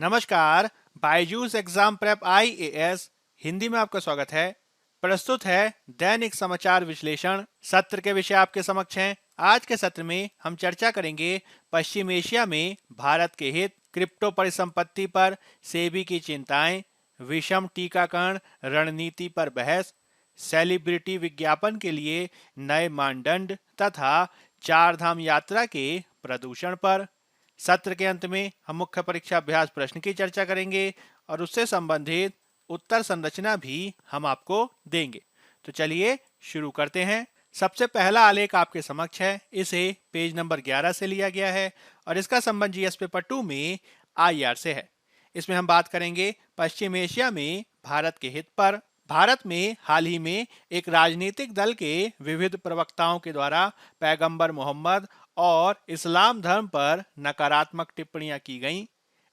नमस्कार। Byju's exam prep IAS Hindi में आपका स्वागत है। प्रस्तुत है दैनिक समाचार विश्लेषण। सत्र के विषय आपके समक्ष हैं। आज के सत्र में हम चर्चा करेंगे पश्चिम एशिया में भारत के हित, क्रिप्टो परिसंपत्ति पर सेबी की चिंताएं, विषम टीकाकरण रणनीति पर बहस, सेलिब्रिटी विज्ञापन के लिए नए मानदंड तथा चार धाम यात्रा के प्रदूषण पर। सत्र के अंत में हम मुख्य परीक्षा अभ्यास प्रश्न की चर्चा करेंगे और उससे संबंधित उत्तर संरचना भी हम आपको देंगे। तो चलिए शुरू करते हैं। सबसे पहला आलेख आपके समक्ष है। इसे पेज नंबर 11 से लिया गया है और इसका संबंध जीएस पेपर 2 में आईआर से है। इसमें हम बात करेंगे पश्चिम एशिया में भारत के हित पर। भारत में हाल ही में एक राजनीतिक दल के विविध प्रवक्ताओं के द्वारा पैगंबर मोहम्मद और इस्लाम धर्म पर नकारात्मक टिप्पणियां की गईं।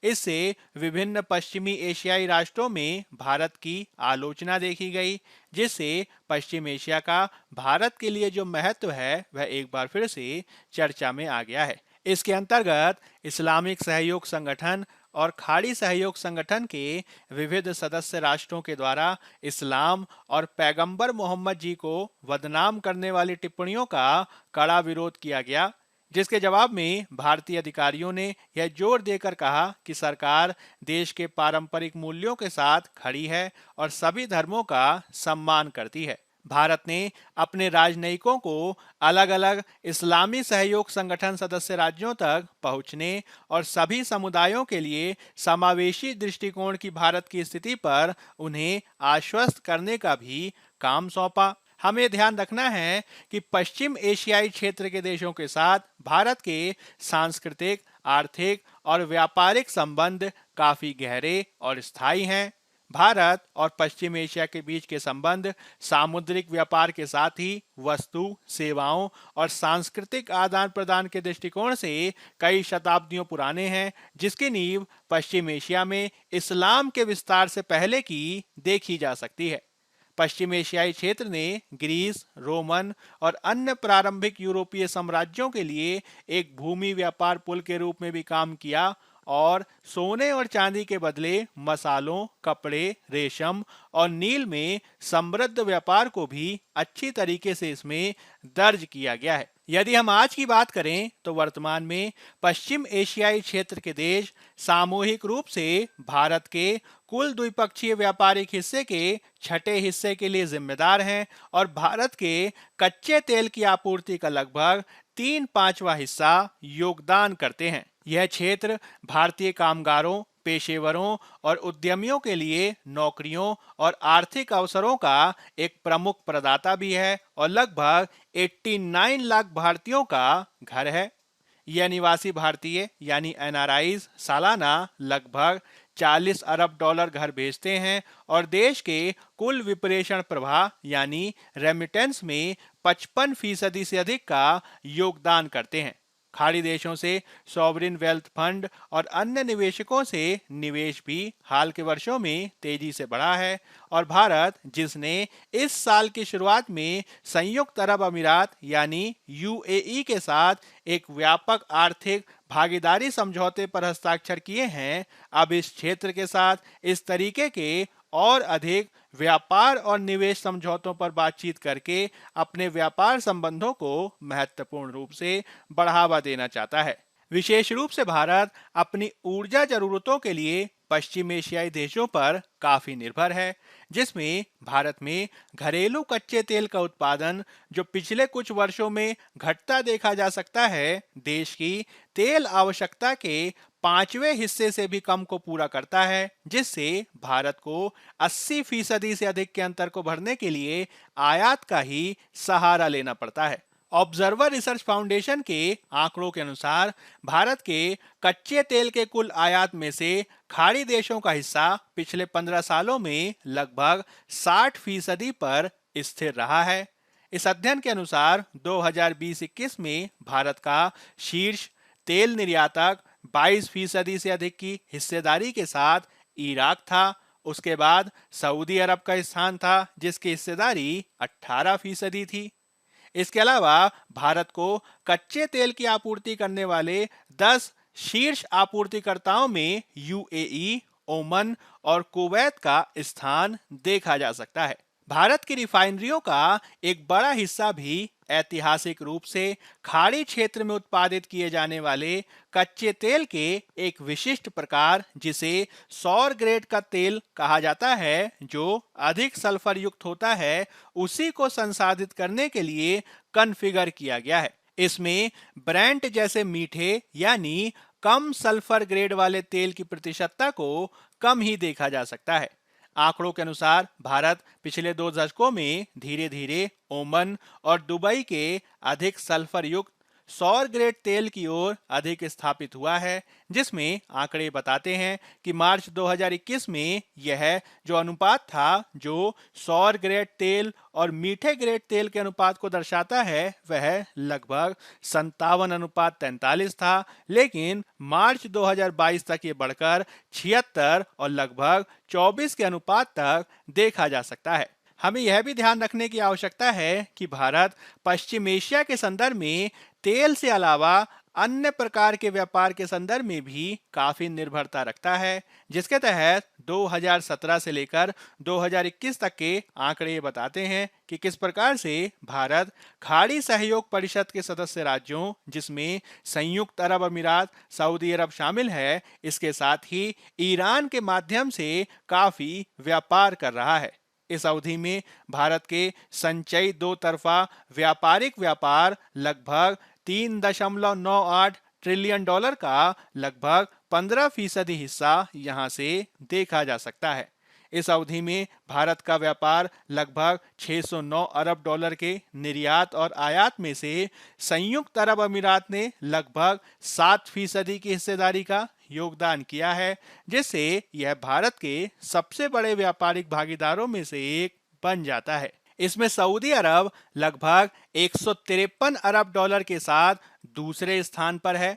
इससे विभिन्न पश्चिमी एशियाई राष्ट्रों में भारत की आलोचना देखी गई, जिससे पश्चिम एशिया का भारत के लिए जो महत्व है वह एक बार फिर से चर्चा में आ गया है। इसके अंतर्गत इस्लामिक सहयोग संगठन और खाड़ी सहयोग संगठन के विविध सदस्य राष्ट्रों के द्वारा इस्लाम और पैगंबर मोहम्मद जी को बदनाम करने वाली टिप्पणियों का कड़ा विरोध किया गया, जिसके जवाब में भारतीय अधिकारियों ने यह जोर देकर कहा कि सरकार देश के पारंपरिक मूल्यों के साथ खड़ी है और सभी धर्मों का सम्मान करती है। भारत ने अपने राजनयिकों को अलग अलग इस्लामी सहयोग संगठन सदस्य राज्यों तक पहुंचने और सभी समुदायों के लिए समावेशी दृष्टिकोण की भारत की स्थिति पर उन्हें आश्वस्त करने का भी काम सौंपा। हमें ध्यान रखना है कि पश्चिम एशियाई क्षेत्र के देशों के साथ भारत के सांस्कृतिक, आर्थिक और व्यापारिक संबंध काफी गहरे और स्थायी हैं। भारत और पश्चिम एशिया के बीच के संबंध सामुद्रिक व्यापार के साथ ही वस्तु, सेवाओं और सांस्कृतिक आदान प्रदान के दृष्टिकोण से कई शताब्दियों पुराने हैं, जिसकी नींव पश्चिम एशिया में इस्लाम के विस्तार से पहले की देखी जा सकती है। पश्चिम एशियाई क्षेत्र ने ग्रीस, रोमन और अन्य प्रारंभिक यूरोपीय साम्राज्यों के लिए एक भूमि व्यापार पुल के रूप में भी काम किया और सोने और चांदी के बदले मसालों, कपड़े, रेशम और नील में समृद्ध व्यापार को भी अच्छी तरीके से इसमें दर्ज किया गया है। यदि हम आज की बात करें तो वर्तमान में पश्चिम एशियाई क्षेत्र के देश सामूहिक रूप से भारत के कुल द्विपक्षीय व्यापारिक हिस्से के छठे हिस्से के लिए जिम्मेदार हैं और भारत के कच्चे तेल की आपूर्ति का लगभग 3/5 हिस्सा योगदान करते हैं। यह क्षेत्र भारतीय कामगारों, पेशेवरों और उद्यमियों के लिए नौकरियों और आर्थिक अवसरों का एक प्रमुख प्रदाता भी है और लगभग 89 लाख भारतीयों का घर है। यह निवासी भारतीय यानी एनआरआईज सालाना लगभग 40 अरब डॉलर घर भेजते हैं और देश के कुल विप्रेषण प्रवाह यानी रेमिटेंस में 55% से अधिक का योगदान करते हैं। खाड़ी देशों से सॉवरिन वेल्थ फंड और अन्य निवेशकों से निवेश भी हाल के वर्षों में तेजी से बढ़ा है और भारत, जिसने इस साल की शुरुआत में संयुक्त अरब अमीरात यानी यूएई के साथ एक व्यापक आर्थिक भागीदारी समझौते पर हस्ताक्षर किए हैं, अब इस क्षेत्र के साथ इस तरीके के और अधिक व्यापार और निवेश समझौतों पर बातचीत करके अपने व्यापार संबंधों को महत्वपूर्ण रूप से बढ़ावा देना चाहता है। विशेष रूप से भारत अपनी ऊर्जा जरूरतों के लिए पश्चिम एशियाई देशों पर काफी निर्भर है, जिसमें भारत में घरेलू कच्चे तेल का उत्पादन, जो पिछले कुछ वर्षों में घटता देखा जा सकता है, देश की तेल आवश्यकता के 5वें हिस्से से भी कम को पूरा करता है, जिससे भारत को 80% से अधिक के अंतर को भरने के लिए आयात का ही सहारा लेना पड़ता है। ऑब्जर्वर रिसर्च फाउंडेशन के आंकड़ों के अनुसार भारत के कच्चे तेल के कुल आयात में से खाड़ी देशों का हिस्सा पिछले 15 सालों में लगभग 60% पर स्थिर रहा है। इस अध्ययन के अनुसार 2020-21 में भारत का शीर्ष तेल निर्यातक 22% से अधिक की हिस्सेदारी के साथ इराक था। उसके बाद सऊदी अरब का स्थान था, जिसकी हिस्सेदारी 18% थी। इसके अलावा भारत को कच्चे तेल की आपूर्ति करने वाले 10 शीर्ष आपूर्तिकर्ताओं में यूएई, ओमान और कुवैत का स्थान देखा जा सकता है। भारत की रिफाइनरियों का एक बड़ा हिस्सा भी ऐतिहासिक रूप से खाड़ी क्षेत्र में उत्पादित किए जाने वाले कच्चे तेल के एक विशिष्ट प्रकार, जिसे सौर ग्रेड का तेल कहा जाता है, जो अधिक सल्फर युक्त होता है, उसी को संसाधित करने के लिए कॉन्फ़िगर किया गया है। इसमें ब्रेंट जैसे मीठे यानी कम सल्फर ग्रेड वाले तेल की प्रतिशतता को कम ही देखा जा सकता है। आंकड़ों के अनुसार भारत पिछले 2 दशकों में धीरे धीरे ओमान और दुबई के अधिक सल्फर युक्त सौर ग्रेड तेल की ओर अधिक स्थापित हुआ है, जिसमें आंकड़े बताते हैं कि मार्च 2021 में यह जो अनुपात था, जो सौर ग्रेड तेल और मीठे ग्रेड तेल के अनुपात को दर्शाता है, वह लगभग 57:43 था, लेकिन मार्च 2022 तक ये बढ़कर 76 और लगभग 24 के अनुपात तक देखा जा सकता है। हमें यह भी ध्यान रखने की आवश्यकता है कि भारत पश्चिम एशिया के संदर्भ में तेल से अलावा अन्य प्रकार के व्यापार के संदर्भ में भी काफी निर्भरता रखता है, जिसके तहत 2017 से लेकर 2021 तक के आंकड़े बताते हैं कि किस प्रकार से भारत खाड़ी सहयोग परिषद के सदस्य राज्यों, जिसमें संयुक्त अरब अमीरात, सऊदी अरब शामिल है, इसके साथ ही ईरान के माध्यम से काफी व्यापार कर रहा है। इस अवधि में भारत के संचयी दो तरफा व्यापारिक व्यापार लगभग 3.98 ट्रिलियन डॉलर का लगभग 15% हिस्सा यहां से देखा जा सकता है। इस अवधि में भारत का व्यापार लगभग 609 अरब डॉलर के निर्यात और आयात में से संयुक्त अरब अमीरात ने लगभग 7% की हिस्सेदारी का योगदान किया है, जिससे यह भारत के सबसे बड़े व्यापारिक भागीदारों में से एक बन जाता है। इसमें सऊदी अरब लगभग 153 अरब डॉलर के साथ दूसरे स्थान पर है।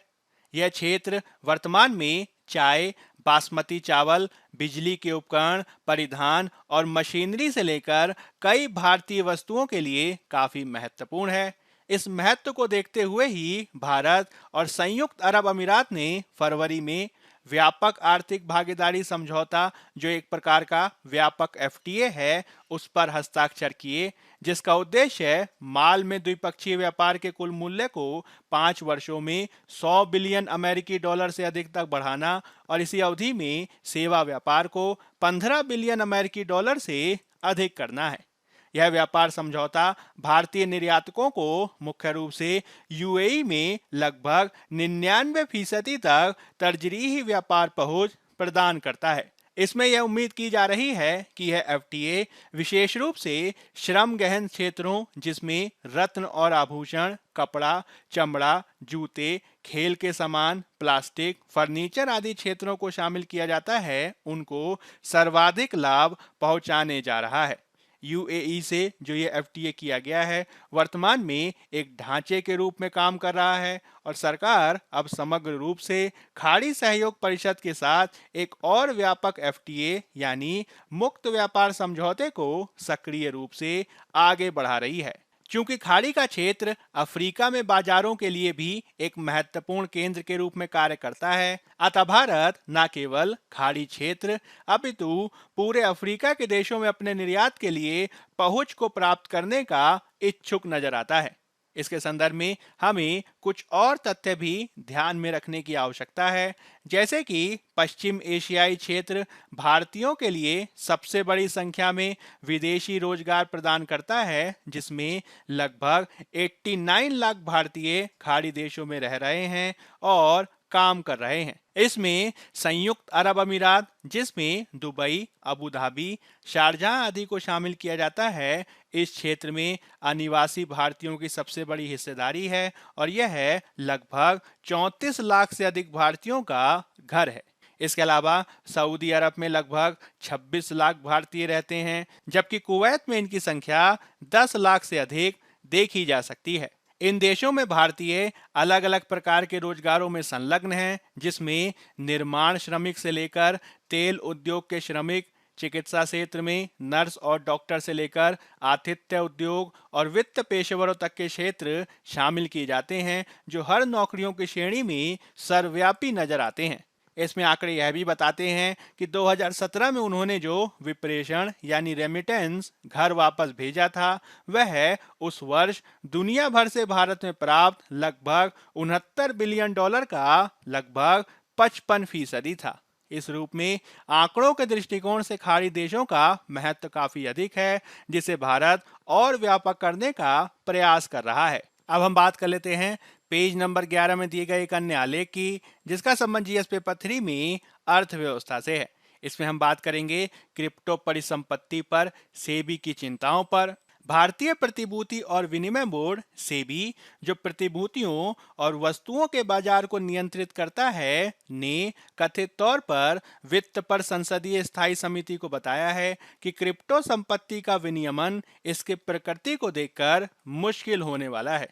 यह क्षेत्र वर्तमान में चाय, बासमती चावल, बिजली के उपकरण, परिधान और मशीनरी से लेकर कई भारतीय वस्तुओं के लिए काफी महत्वपूर्ण है। इस महत्व को देखते हुए ही भारत और संयुक्त अरब अमीरात ने फरवरी में व्यापक आर्थिक भागीदारी समझौता, जो एक प्रकार का व्यापक एफटीए है, उस पर हस्ताक्षर किए, जिसका उद्देश्य माल में द्विपक्षीय व्यापार के कुल मूल्य को 5 वर्षों में 100 बिलियन अमेरिकी डॉलर से अधिक तक बढ़ाना और इसी अवधि में सेवा व्यापार को 15 बिलियन अमेरिकी डॉलर से अधिक करना है। यह व्यापार समझौता भारतीय निर्यातकों को मुख्य रूप से यूएई में लगभग 99% तक तरजीही व्यापार पहुंच प्रदान करता है। इसमें यह उम्मीद की जा रही है कि यह एफटीए विशेष रूप से श्रम गहन क्षेत्रों, जिसमें रत्न और आभूषण, कपड़ा, चमड़ा, जूते, खेल के सामान, प्लास्टिक, फर्नीचर आदि क्षेत्रों को शामिल किया जाता है, उनको सर्वाधिक लाभ पहुंचाने जा रहा है। यूएई से जो ये एफटीए किया गया है, वर्तमान में एक ढांचे के रूप में काम कर रहा है और सरकार अब समग्र रूप से खाड़ी सहयोग परिषद के साथ एक और व्यापक एफटीए यानी मुक्त व्यापार समझौते को सक्रिय रूप से आगे बढ़ा रही है। चूंकि खाड़ी का क्षेत्र अफ्रीका में बाजारों के लिए भी एक महत्वपूर्ण केंद्र के रूप में कार्य करता है, अतः भारत न केवल खाड़ी क्षेत्र अपितु पूरे अफ्रीका के देशों में अपने निर्यात के लिए पहुंच को प्राप्त करने का इच्छुक नजर आता है। इसके संदर्भ में हमें कुछ और तथ्य भी ध्यान में रखने की आवश्यकता है, जैसे कि पश्चिम एशियाई क्षेत्र भारतीयों के लिए सबसे बड़ी संख्या में विदेशी रोजगार प्रदान करता है, जिसमें लगभग 89 लाख भारतीय खाड़ी देशों में रह रहे हैं और काम कर रहे हैं। इसमें संयुक्त अरब अमीरात, जिसमें दुबई, अबू धाबी, शारजाह आदि को शामिल किया जाता है, इस क्षेत्र में अनिवासी भारतीयों की सबसे बड़ी हिस्सेदारी है और यह लगभग 34 लाख से अधिक भारतीयों का घर है। इसके अलावा सऊदी अरब में लगभग 26 लाख भारतीय रहते हैं, जबकि कुवैत में इनकी संख्या 10 लाख से अधिक देखी जा सकती है। इन देशों में भारतीय अलग अलग प्रकार के रोजगारों में संलग्न हैं, जिसमें निर्माण श्रमिक से लेकर तेल उद्योग के श्रमिक, चिकित्सा क्षेत्र में नर्स और डॉक्टर से लेकर आतिथ्य उद्योग और वित्त पेशेवरों तक के क्षेत्र शामिल किए जाते हैं, जो हर नौकरियों की श्रेणी में सर्वव्यापी नजर आते हैं। इसमें आंकड़े यह भी बताते हैं कि 2017 में उन्होंने जो विप्रेषण यानी रेमिटेंस घर वापस भेजा था, वह उस वर्ष दुनिया भर से भारत में प्राप्त लगभग $69 बिलियन का लगभग 55% था। इस रूप में आंकड़ों के दृष्टिकोण से खाड़ी देशों का महत्व काफी अधिक है, जिसे भारत और व्यापक करने का प्रयास कर रहा है। अब हम बात कर लेते हैं पेज नंबर 11 में दिए गए एक अन्य आलेख की, जिसका संबंध जीएस पेपर 3 में अर्थव्यवस्था से है। इसमें हम बात करेंगे क्रिप्टो परिसंपत्ति पर सेबी की चिंताओं पर। भारतीय प्रतिभूति और विनिमय बोर्ड सेबी, जो प्रतिभूतियों और वस्तुओं के बाजार को नियंत्रित करता है, ने कथित तौर पर वित्त पर संसदीय स्थायी समिति को बताया है कि क्रिप्टो संपत्ति का विनियमन इसके प्रकृति को देखकर मुश्किल होने वाला है।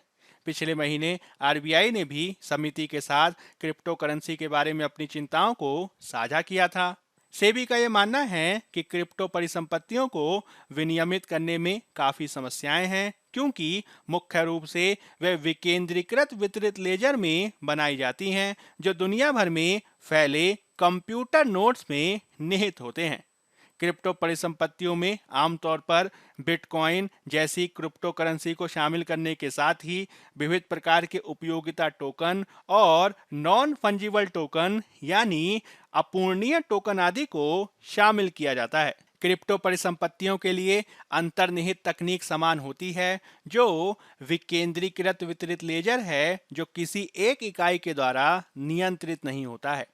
पिछले महीने आरबीआई ने भी समिति के साथ क्रिप्टो करेंसी के बारे में अपनी चिंताओं को साझा किया था। सेबी का यह मानना है कि क्रिप्टो परिसंपत्तियों को विनियमित करने में काफी समस्याएं हैं, क्योंकि मुख्य रूप से वे विकेंद्रीकृत वितरित लेजर में बनाई जाती हैं, जो दुनिया भर में फैले कंप्यूटर नोड्स में निहित होते हैं। क्रिप्टो परिसंपत्तियों में आमतौर पर बिटकॉइन जैसी क्रिप्टो करेंसी को शामिल करने के साथ ही विविध प्रकार के उपयोगिता टोकन और नॉन फंजिबल टोकन यानी अपूर्णीय टोकन आदि को शामिल किया जाता है। क्रिप्टो परिसंपत्तियों के लिए अंतर्निहित तकनीक समान होती है, जो विकेंद्रीकृत वितरित लेजर है, जो किसी एक इकाई के द्वारा नियंत्रित नहीं होता है।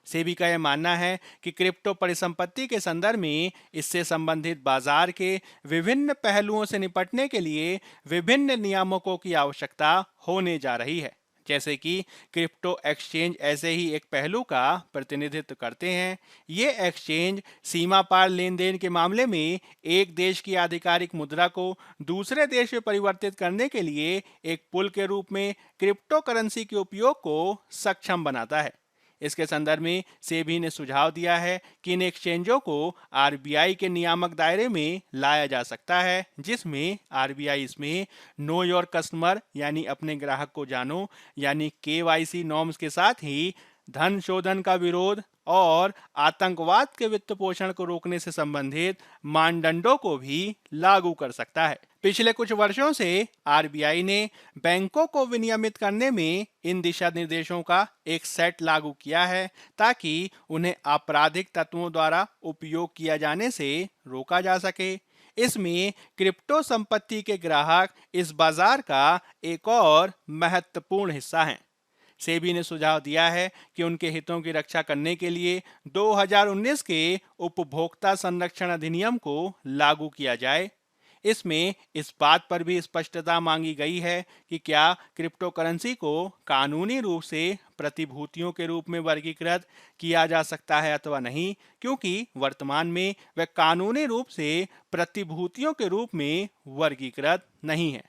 सेबी का यह मानना है कि क्रिप्टो परिसंपत्ति के संदर्भ में इससे संबंधित बाजार के विभिन्न पहलुओं से निपटने के लिए विभिन्न नियामकों की आवश्यकता होने जा रही है, जैसे कि क्रिप्टो एक्सचेंज ऐसे ही एक पहलू का प्रतिनिधित्व करते हैं। ये एक्सचेंज सीमा पार लेन देन के मामले में एक देश की आधिकारिक मुद्रा को दूसरे देश में परिवर्तित करने के लिए एक पुल के रूप में क्रिप्टो करेंसी के उपयोग को सक्षम बनाता है। इसके संदर्भ में सेबी ने सुझाव दिया है कि इन एक्सचेंजों को आरबीआई के नियामक दायरे में लाया जा सकता है, जिसमें आरबीआई इसमें नो योर कस्टमर यानी अपने ग्राहक को जानो यानी केवाईसी नॉर्म्स के साथ ही धन शोधन का विरोध और आतंकवाद के वित्त पोषण को रोकने से संबंधित मानदंडों को भी लागू कर सकता है। पिछले कुछ वर्षों से आरबीआई ने बैंकों को विनियमित करने में इन दिशा निर्देशों का एक सेट लागू किया है, ताकि उन्हें आपराधिक तत्वों द्वारा उपयोग किया जाने से रोका जा सके। इसमें क्रिप्टो संपत्ति के ग्राहक इस बाजार का एक और महत्वपूर्ण हिस्सा हैं। सेबी ने सुझाव दिया है कि उनके हितों की रक्षा करने के लिए 2019 के उपभोक्ता संरक्षण अधिनियम को लागू किया जाए। इसमें इस बात पर भी स्पष्टता मांगी गई है कि क्या क्रिप्टो करेंसी को कानूनी रूप से प्रतिभूतियों के रूप में वर्गीकृत किया जा सकता है अथवा नहीं, क्योंकि वर्तमान में वह कानूनी रूप से प्रतिभूतियों के रूप में वर्गीकृत नहीं है।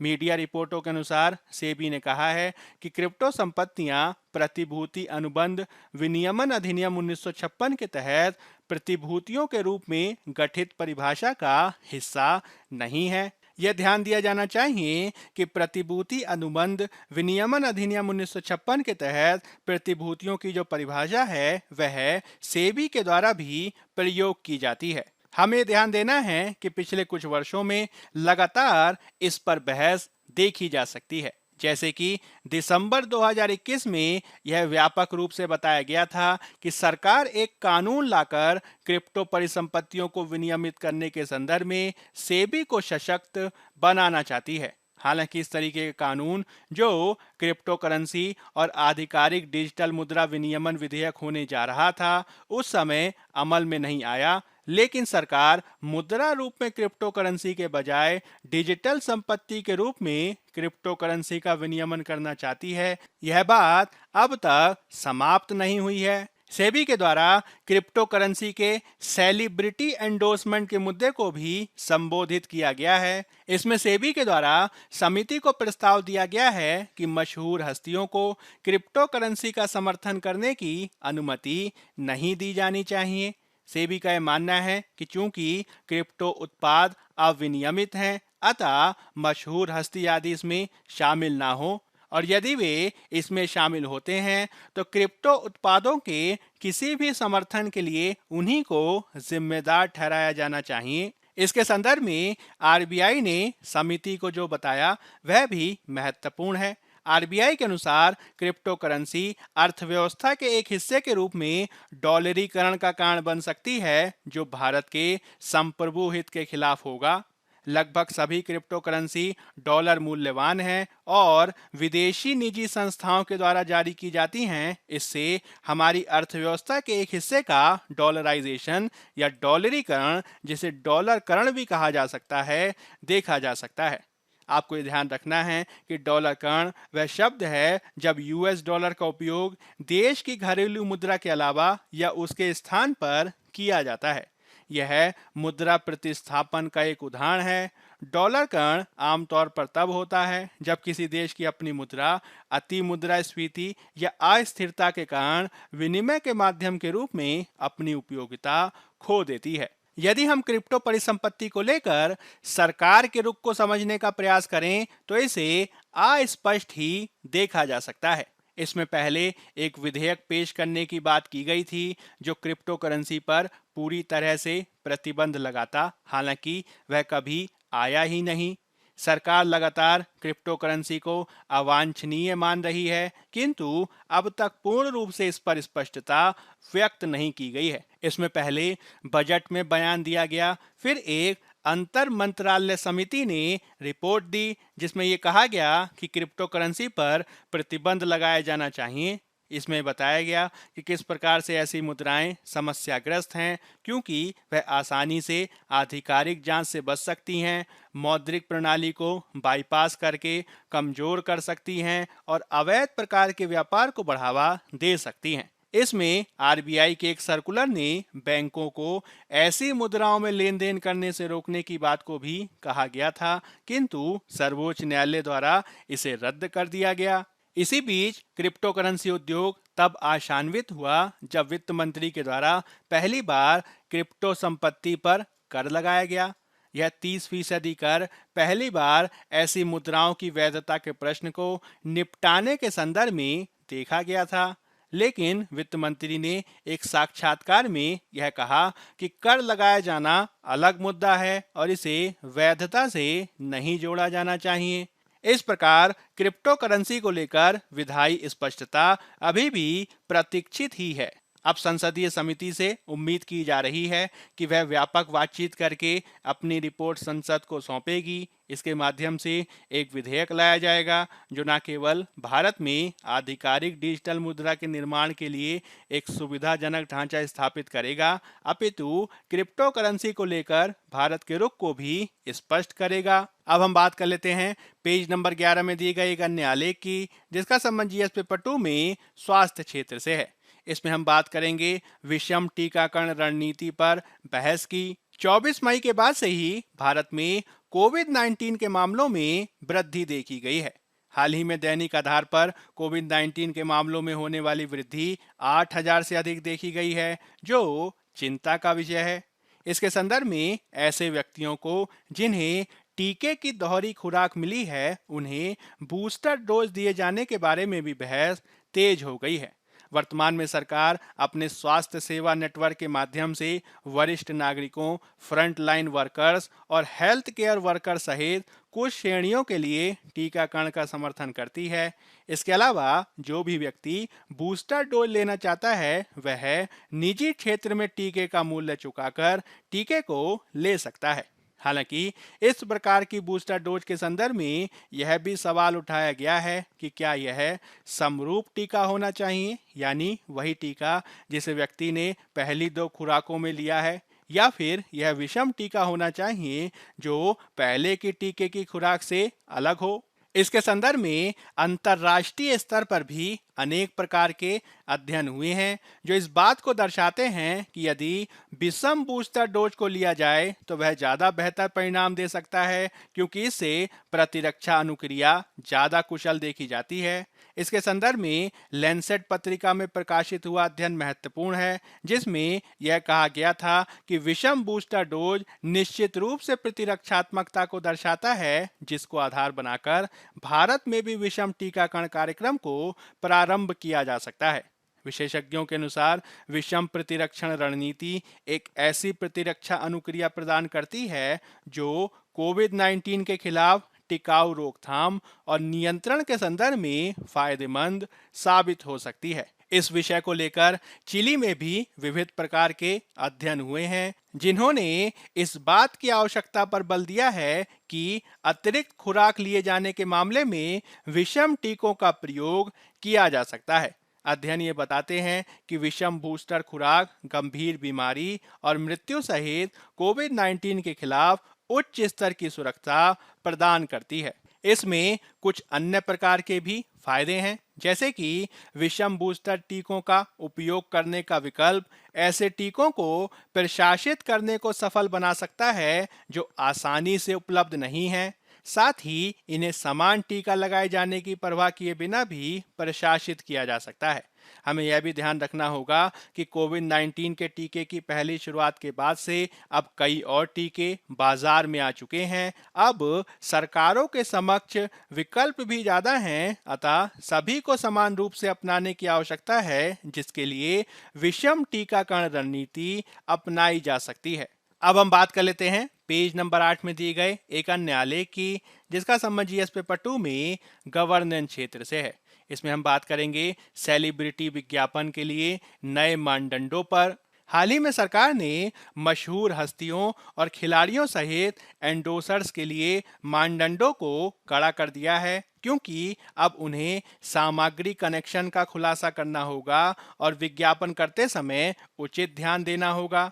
मीडिया रिपोर्टों के अनुसार सेबी ने कहा है कि क्रिप्टो संपत्तियां प्रतिभूति अनुबंध विनियमन अधिनियम 1956 के तहत प्रतिभूतियों के रूप में गठित परिभाषा का हिस्सा नहीं है। यह ध्यान दिया जाना चाहिए कि प्रतिभूति अनुबंध विनियमन अधिनियम 1956 के तहत प्रतिभूतियों की जो परिभाषा है, वह सेबी के द्वारा भी प्रयोग की जाती है। हमें ध्यान देना है कि पिछले कुछ वर्षों में लगातार इस पर बहस देखी जा सकती है, जैसे कि दिसंबर 2021 में यह व्यापक रूप से बताया गया था कि सरकार एक कानून लाकर क्रिप्टो परिसंपत्तियों को विनियमित करने के संदर्भ में सेबी को सशक्त बनाना चाहती है। हालांकि इस तरीके के कानून, जो क्रिप्टो करेंसी और आधिकारिक डिजिटल मुद्रा विनियमन विधेयक होने जा रहा था, उस समय अमल में नहीं आया, लेकिन सरकार मुद्रा रूप में क्रिप्टो करेंसी के बजाय डिजिटल संपत्ति के रूप में क्रिप्टो करेंसी का विनियमन करना चाहती है। यह बात अब तक समाप्त नहीं हुई है। सेबी के द्वारा क्रिप्टो करेंसी के सेलिब्रिटी एंडोर्समेंट के मुद्दे को भी संबोधित किया गया है। इसमें सेबी के द्वारा समिति को प्रस्ताव दिया गया है कि मशहूर हस्तियों को क्रिप्टो करेंसी का समर्थन करने की अनुमति नहीं दी जानी चाहिए। सेबी का यह मानना है कि चूंकि क्रिप्टो उत्पाद अविनियमित हैं, अतः मशहूर हस्ती आदि इसमें शामिल ना हो, और यदि वे इसमें शामिल होते हैं तो क्रिप्टो उत्पादों के किसी भी समर्थन के लिए उन्हीं को जिम्मेदार ठहराया जाना चाहिए। इसके संदर्भ में आरबीआई ने समिति को जो बताया वह भी महत्वपूर्ण है। आरबीआई के अनुसार क्रिप्टो करेंसी अर्थव्यवस्था के एक हिस्से के रूप में डॉलरीकरण का कारण बन सकती है, जो भारत के संप्रभु हित के खिलाफ होगा। लगभग सभी क्रिप्टो करेंसी डॉलर मूल्यवान हैं और विदेशी निजी संस्थाओं के द्वारा जारी की जाती हैं। इससे हमारी अर्थव्यवस्था के एक हिस्से का डॉलराइजेशन या डॉलरीकरण, जिसे डॉलरकरण भी कहा जा सकता है, देखा जा सकता है। आपको ये ध्यान रखना है कि डॉलरकरण वह शब्द है जब यूएस डॉलर का उपयोग देश की घरेलू मुद्रा के अलावा या उसके स्थान पर किया जाता है। यह मुद्रा प्रतिस्थापन का एक उदाहरण है। डॉलरकरण आमतौर पर तब होता है जब किसी देश की अपनी मुद्रा अति मुद्रास्फीति या अस्थिरता के कारण विनिमय के माध्यम के रूप में अपनी उपयोगिता खो देती है। यदि हम क्रिप्टो परिसंपत्ति को लेकर सरकार के रुख को समझने का प्रयास करें तो इसे अस्पष्ट ही देखा जा सकता है। इसमें पहले एक विधेयक पेश करने की बात की गई थी जो क्रिप्टो करेंसी पर पूरी तरह से प्रतिबंध लगाता, हालांकि वह कभी आया ही नहीं। सरकार लगातार क्रिप्टो करेंसी को अवांछनीय मान रही है, किंतु अब तक पूर्ण रूप से इस पर स्पष्टता व्यक्त नहीं की गई है। इसमें पहले बजट में बयान दिया गया, फिर एक अंतर मंत्रालय समिति ने रिपोर्ट दी जिसमें यह कहा गया कि क्रिप्टो करेंसी पर प्रतिबंध लगाया जाना चाहिए। इसमें बताया गया कि किस प्रकार से ऐसी मुद्राएं समस्याग्रस्त हैं, क्योंकि वह आसानी से आधिकारिक जांच से बच सकती हैं, मौद्रिक प्रणाली को बाईपास करके कमजोर कर सकती हैं और अवैध प्रकार के व्यापार को बढ़ावा दे सकती हैं। इसमें आरबीआई के एक सर्कुलर ने बैंकों को ऐसी मुद्राओं में लेन देन करने से रोकने की बात को भी कहा गया था, किंतु सर्वोच्च न्यायालय द्वारा इसे रद्द कर दिया गया। इसी बीच क्रिप्टो करेंसी उद्योग तब आशान्वित हुआ जब वित्त मंत्री के द्वारा पहली बार क्रिप्टो संपत्ति पर कर लगाया गया। यह 30% कर पहली बार ऐसी मुद्राओं की वैधता के प्रश्न को निपटाने के संदर्भ में देखा गया था, लेकिन वित्त मंत्री ने एक साक्षात्कार में यह कहा कि कर लगाया जाना अलग मुद्दा है और इसे वैधता से नहीं जोड़ा जाना चाहिए। इस प्रकार क्रिप्टो करेंसी को लेकर विधायी स्पष्टता अभी भी प्रतीक्षित ही है। अब संसदीय समिति से उम्मीद की जा रही है कि वह व्यापक बातचीत करके अपनी रिपोर्ट संसद को सौंपेगी। इसके माध्यम से एक विधेयक लाया जाएगा जो न केवल भारत में आधिकारिक डिजिटल मुद्रा के निर्माण के लिए एक सुविधाजनक ढांचा स्थापित करेगा, अपितु क्रिप्टो करेंसी को लेकर भारत के रुख को भी स्पष्ट करेगा। अब हम बात कर लेते हैं पेज नंबर 11 में दिए गए एक अन्य आलेख की, जिसका संबंध जीएस पेपर 2 में स्वास्थ्य क्षेत्र से है। इसमें हम बात करेंगे विषम टीकाकरण रणनीति पर बहस की। 24 मई के बाद से ही भारत में कोविड-19 के मामलों में वृद्धि देखी गई है। हाल ही में दैनिक आधार पर कोविड-19 के मामलों में होने वाली वृद्धि 8000 से अधिक देखी गई है, जो चिंता का विषय है। इसके संदर्भ में ऐसे व्यक्तियों को जिन्हें टीके की दोहरी खुराक मिली है, उन्हें बूस्टर डोज दिए जाने के बारे में भी बहस तेज हो गई है। वर्तमान में सरकार अपने स्वास्थ्य सेवा नेटवर्क के माध्यम से वरिष्ठ नागरिकों, फ्रंट लाइन वर्कर्स और हेल्थ केयर वर्कर सहित कुछ श्रेणियों के लिए टीकाकरण का समर्थन करती है। इसके अलावा जो भी व्यक्ति बूस्टर डोज लेना चाहता है वह निजी क्षेत्र में टीके का मूल्य चुकाकर टीके को ले सकता है। हालांकि इस प्रकार की बूस्टर डोज के संदर्भ में यह भी सवाल उठाया गया है कि क्या यह समरूप टीका होना चाहिए, यानी वही टीका जिसे व्यक्ति ने पहली 2 खुराकों में लिया है, या फिर यह विषम टीका होना चाहिए जो पहले की टीके की खुराक से अलग हो। इसके संदर्भ में अंतर्राष्ट्रीय स्तर पर भी अनेक प्रकार के अध्ययन हुए हैं जो इस बात को दर्शाते हैं कि यदि विषम बूस्टर डोज को लिया जाए तो वह ज़्यादा बेहतर परिणाम दे सकता है, क्योंकि इससे प्रतिरक्षा अनुक्रिया ज़्यादा कुशल देखी जाती है। इसके संदर्भ में लैंसेट पत्रिका में प्रकाशित हुआ अध्ययन महत्वपूर्ण है, जिसमें यह कहा गया था कि विषम बूस्टर डोज निश्चित रूप से प्रतिरक्षात्मकता को दर्शाता है, जिसको आधार बनाकर भारत में भी विषम टीकाकरण कार्यक्रम को प्रारंभ किया जा सकता है। विशेषज्ञों के अनुसार विषम प्रतिरक्षण रणनीति एक ऐसी प्रतिरक्षा अनुक्रिया प्रदान करती है जो कोविड-19 के खिलाफ टिकाऊ रोकथाम और नियंत्रण के संदर्भ में फायदेमंद साबित हो सकती है। इस विषय को लेकर चिली में भी विविध प्रकार के अध्ययन हुए हैं, जिन्होंने इस बात की आवश्यकता पर बल दिया है कि अतिरिक्त खुराक लिए जाने के मामले में विषम टीकों का प्रयोग किया जा सकता है। अध्ययन ये बताते हैं कि विषम बूस्टर खुराक गंभीर बीमारी और मृत्यु सहित कोविड-19 के खिलाफ उच्च स्तर की सुरक्षा प्रदान करती है। इसमें कुछ अन्य प्रकार के भी फायदे हैं, जैसे कि विषम बूस्टर टीकों का उपयोग करने का विकल्प ऐसे टीकों को प्रशासित करने को सफल बना सकता है जो आसानी से उपलब्ध नहीं है। साथ ही इन्हें समान टीका लगाए जाने की परवाह किए बिना भी प्रशासित किया जा सकता है। हमें यह भी ध्यान रखना होगा कि कोविड-19 के टीके की पहली शुरुआत के बाद से अब कई और टीके बाजार में आ चुके हैं। अब सरकारों के समक्ष विकल्प भी ज्यादा हैं, अतः सभी को समान रूप से अपनाने की आवश्यकता है, जिसके लिए विषम टीकाकरण रणनीति अपनाई जा सकती है। अब हम बात कर लेते हैं पेज नंबर 8 में दिए गए एक अन्य आलेख की, जिसका संबंध जीएस पेपर 2 में गवर्नेंस क्षेत्र से है। इसमें हम बात करेंगे सेलिब्रिटी विज्ञापन के लिए नए मानदंडों पर। हाल ही में सरकार ने मशहूर हस्तियों और खिलाड़ियों सहित एंडोसर्स के लिए मानदंडों को कड़ा कर दिया है, क्योंकि अब उन्हें सामग्री कनेक्शन का खुलासा करना होगा और विज्ञापन करते समय उचित ध्यान देना होगा।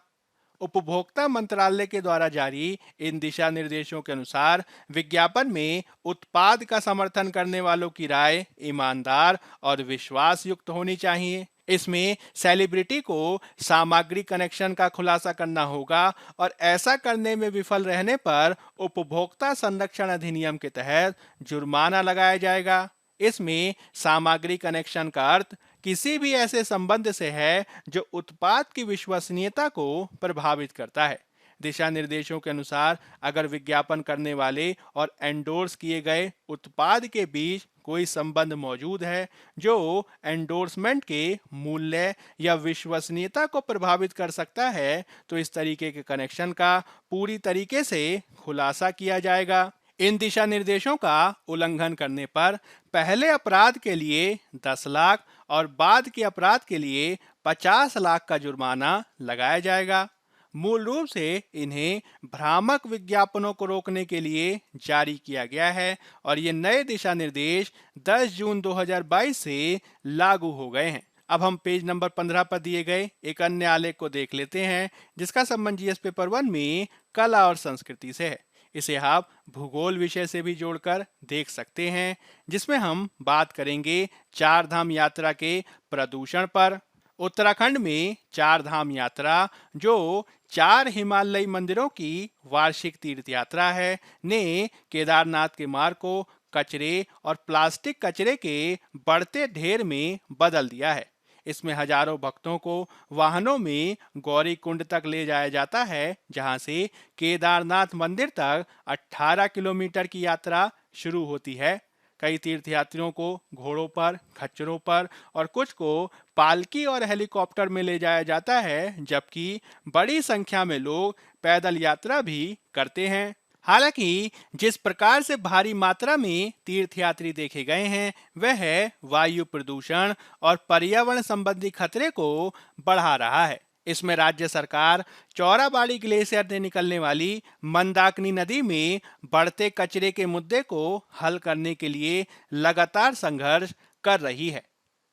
उपभोक्ता मंत्रालय के द्वारा जारी इन दिशा निर्देशों के अनुसार विज्ञापन में उत्पाद का समर्थन करने वालों की राय ईमानदार और विश्वास युक्त होनी चाहिए। इसमें सेलिब्रिटी को सामग्री कनेक्शन का खुलासा करना होगा और ऐसा करने में विफल रहने पर उपभोक्ता संरक्षण अधिनियम के तहत जुर्माना लगाया जाएगा। इसमें सामग्री कनेक्शन का अर्थ किसी भी ऐसे संबंध से है जो उत्पाद की विश्वसनीयता को प्रभावित करता है। दिशा निर्देशों के अनुसार अगर विज्ञापन करने वाले और एंडोर्स किए गए उत्पाद के बीच कोई संबंध मौजूद है जो एंडोर्समेंट के मूल्य या विश्वसनीयता को प्रभावित कर सकता है, तो इस तरीके के कनेक्शन का पूरी तरीके से खुलासा किया जाएगा। इन दिशा निर्देशों का उल्लंघन करने पर पहले अपराध के लिए 10 लाख और बाद के अपराध के लिए 50 लाख का जुर्माना लगाया जाएगा। मूल रूप से इन्हें भ्रामक विज्ञापनों को रोकने के लिए जारी किया गया है और ये नए दिशा निर्देश 10 जून 2022 से लागू हो गए हैं। अब हम पेज नंबर 15 पर दिए गए एक अन्य आलेख को देख लेते हैं, जिसका संबंध जीएस पेपर 1 में कला और संस्कृति से है। इसे आप भूगोल विषय से भी जोड़कर देख सकते हैं, जिसमें हम बात करेंगे चार धाम यात्रा के प्रदूषण पर। उत्तराखंड में चार धाम यात्रा, जो 4 हिमालयी मंदिरों की वार्षिक तीर्थ यात्रा है, ने केदारनाथ के मार्ग को कचरे और प्लास्टिक कचरे के बढ़ते ढेर में बदल दिया है। इसमें हजारों भक्तों को वाहनों में गौरी कुंड तक ले जाया जाता है, जहां से केदारनाथ मंदिर तक 18 किलोमीटर की यात्रा शुरू होती है। कई तीर्थयात्रियों को घोड़ों पर, खच्चरों पर और कुछ को पालकी और हेलीकॉप्टर में ले जाया जाता है, जबकि बड़ी संख्या में लोग पैदल यात्रा भी करते हैं। हालांकि जिस प्रकार से भारी मात्रा में तीर्थयात्री देखे गए हैं, वह है वायु प्रदूषण और पर्यावरण संबंधी खतरे को बढ़ा रहा है। इसमें राज्य सरकार चौराबाड़ी ग्लेशियर से निकलने वाली मंदाकिनी नदी में बढ़ते कचरे के मुद्दे को हल करने के लिए लगातार संघर्ष कर रही है।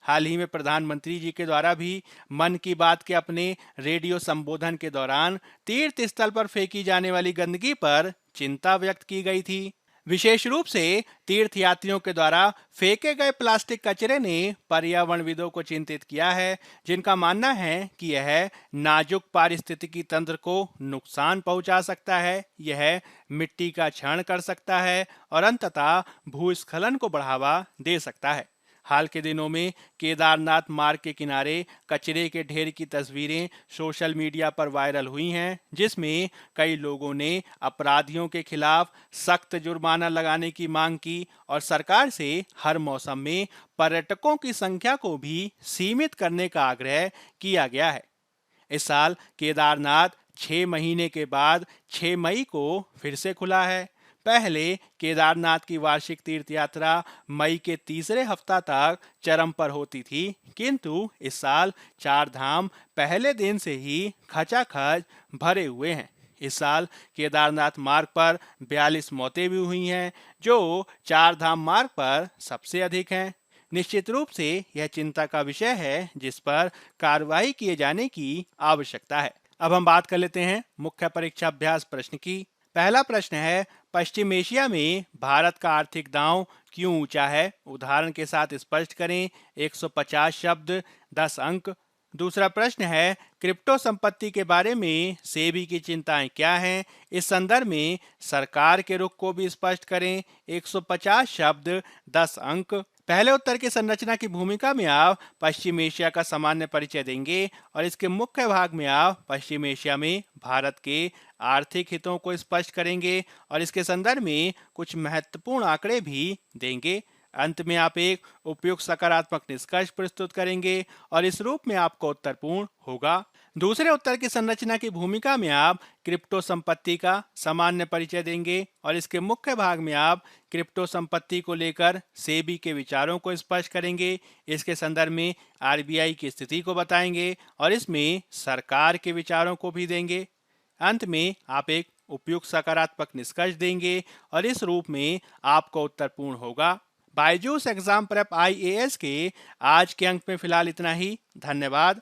हाल ही में प्रधानमंत्री जी के द्वारा भी मन की बात के अपने रेडियो संबोधन के दौरान तीर्थ स्थल पर फेंकी जाने वाली गंदगी पर चिंता व्यक्त की गई थी। विशेष रूप से तीर्थयात्रियों के द्वारा फेंके गए प्लास्टिक कचरे ने पर्यावरणविदों को चिंतित किया है, जिनका मानना है कि यह नाजुक पारिस्थितिकी तंत्र को नुकसान पहुंचा सकता है, यह मिट्टी का क्षरण कर सकता है और अंततः भूस्खलन को बढ़ावा दे सकता है। हाल के दिनों में केदारनाथ मार्ग के किनारे कचरे के ढेर की तस्वीरें सोशल मीडिया पर वायरल हुई हैं, जिसमें कई लोगों ने अपराधियों के खिलाफ सख्त जुर्माना लगाने की मांग की और सरकार से हर मौसम में पर्यटकों की संख्या को भी सीमित करने का आग्रह किया गया है। इस साल केदारनाथ 6 महीने के बाद 6 मई को फिर से खुला है। पहले केदारनाथ की वार्षिक तीर्थ यात्रा मई के तीसरे हफ्ता तक चरम पर होती थी, किंतु इस साल चार धाम पहले दिन से ही खचाखच भरे हुए हैं। इस साल केदारनाथ मार्ग पर 42 मौतें भी हुई हैं, जो चार धाम मार्ग पर सबसे अधिक हैं। निश्चित रूप से यह चिंता का विषय है, जिस पर कार्रवाई किए जाने की आवश्यकता है। अब हम बात कर लेते हैं मुख्य परीक्षा अभ्यास प्रश्न की। पहला प्रश्न है, पश्चिम एशिया में भारत का आर्थिक दांव क्यों ऊंचा है? उदाहरण के साथ स्पष्ट करें। 150 शब्द, 10 अंक। दूसरा प्रश्न है, क्रिप्टो संपत्ति के बारे में सेबी की चिंताएं क्या हैं? इस संदर्भ में सरकार के रुख को भी स्पष्ट करें। 150 शब्द, 10 अंक। पहले उत्तर की संरचना की भूमिका में आप पश्चिम एशिया का सामान्य परिचय देंगे और इसके मुख्य भाग में आप पश्चिम एशिया में भारत के आर्थिक हितों को स्पष्ट करेंगे और इसके संदर्भ में कुछ महत्वपूर्ण आंकड़े भी देंगे। अंत में आप एक उपयुक्त सकारात्मक निष्कर्ष प्रस्तुत करेंगे और इस रूप में आपका उत्तर पूर्ण होगा। दूसरे उत्तर की संरचना की भूमिका में आप क्रिप्टो संपत्ति का सामान्य परिचय देंगे और इसके मुख्य भाग में आप क्रिप्टो संपत्ति को लेकर सेबी के विचारों को स्पष्ट करेंगे। इसके संदर्भ में आरबीआई की स्थिति को बताएंगे और इसमें सरकार के विचारों को भी देंगे। अंत में आप एक उपयुक्त सकारात्मक निष्कर्ष देंगे और इस रूप में आपका उत्तर पूर्ण होगा। बायजूस एग्जाम प्रेप IAS के आज के अंक में फिलहाल इतना ही। धन्यवाद।